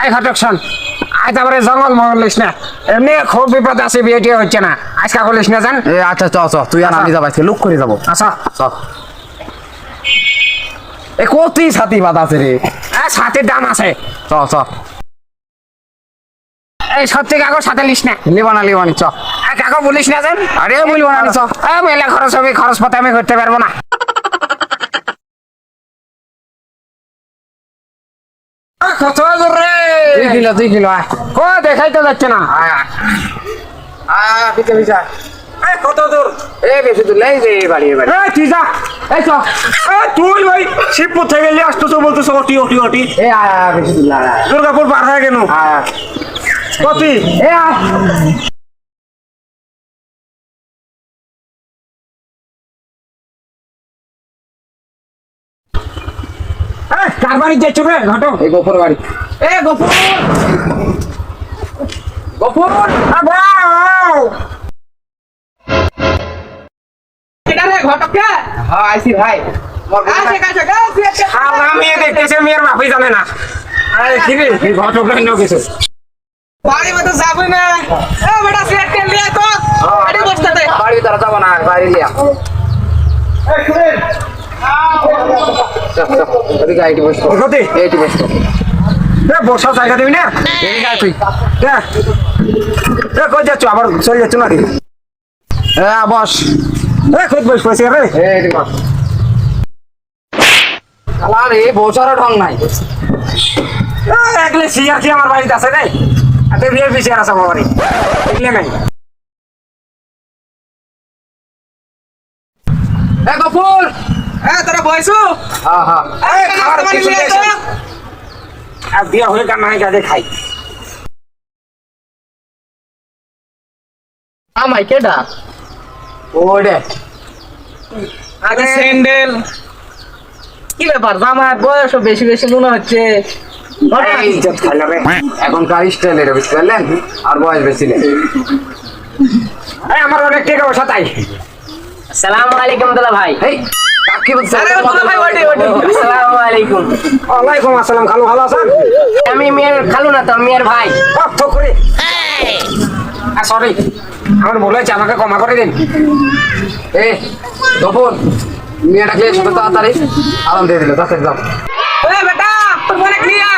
I ঘটক শোন, আজ তারপরে জঙ্গল মঙ্গল লিস না, এমনি খুব বিপদ আছে, বিয়ে হচ্ছে না, আজকা বলিস না জান। আচ্ছা চ চ, তুই আর আমি যাবো, লুক করে যাবো। আচ্ছা চ এ কতই ছাতি বাদ আছে রে। ছাতির দাম আছে। চ চ, এই সত্যি কাগজ সাথে লিস না, লিবানি চ। কাকু বলিস না জান। আরে বলবো না, চ। মেলা খরচ হবে, খরচ পথে আমি করতে পারবো না। কত দূর রে? 2 কিলো আয়। কো দেখাই তো যাচ্ছে না। পিছে পিছে কত দূর? বেশি দূর নেই যে, বাড়ি তুই যা, এই চ। তুই ভাই শিবপুর থেকে গেলে আসতেছো, বলতেছো ওটি ওটি ওটি। বেশি দূর না। দুর্গাপুর পার হয়ে গেল কতি। কার বাড়ি যাচ্ছ রে ঘটক? এই গোপুর বাড়ি। গফুর গোপুর ঘটককে। হ্যাঁ আইসি ভাই। মেয়ে দেখতেছে, মেয়ের বাপই জানে না। আরে কি রে, ঘটক লাইন কিছু বাড়ি মতো যাবই না। বেটা সিগারেট তেল দিয়ে তো এটি বসতে বাড়ি তারা যাবো না, বাইরে লিয়া। ওদিকে আইটি বসতো, কতি এইটি বসতো। বসার জায়গা দিবি না। তুই কই যাচ্ছ, আবার চলে যাচ্ছ নাকি? হ্যাঁ বস। খুব বস পয়সা রে। এইটি বস। আরে বসারও ঢং নাই। একলে সিয়ার কি আমার বাড়িতে আছে রে? এত বিয়ের পিছিয়ে আছে আমার বাড়ি, দেখলে নাই। এ গফুর। তোরা বয়সু হ্যাঁ হ্যাঁ। খাবার কিছু দিয়েছে। আর বিয়ে হয়ে কান্না হয়ে গেছে, খাই। আমায় কেডা? ওরে আগে স্যান্ডেল। কি ব্যাপার, জামার বয়স বেশি বেশি মনে হচ্ছে। ইজ্জত খাইল রে। এখনকার স্টাইল এটা বুঝতে পারলেন, আর বয়স বেশি নেই। আমার অনেক টাকা পয়সা তাই। আসসালামু আলাইকুম দুলা ভাই। এই কাকি বলছে? আরে দুলা ভাই ওটি ওটি। আসসালামু আলাইকুম। ওয়ালাইকুম আসসালাম। খালু ভালো আছেন? আমি মেয়ের খালু না তো, মেয়ের ভাই। করে সরি, আমার ভুল হয়েছে, আমাকে ক্ষমা করে দিন। এ গফুর, মেয়েটাকে সাথে তাড়াতাড়ি আরাম দিয়ে দিল, তাড়াতাড়ি যাও। বেটা তোর অনেক নিয়ে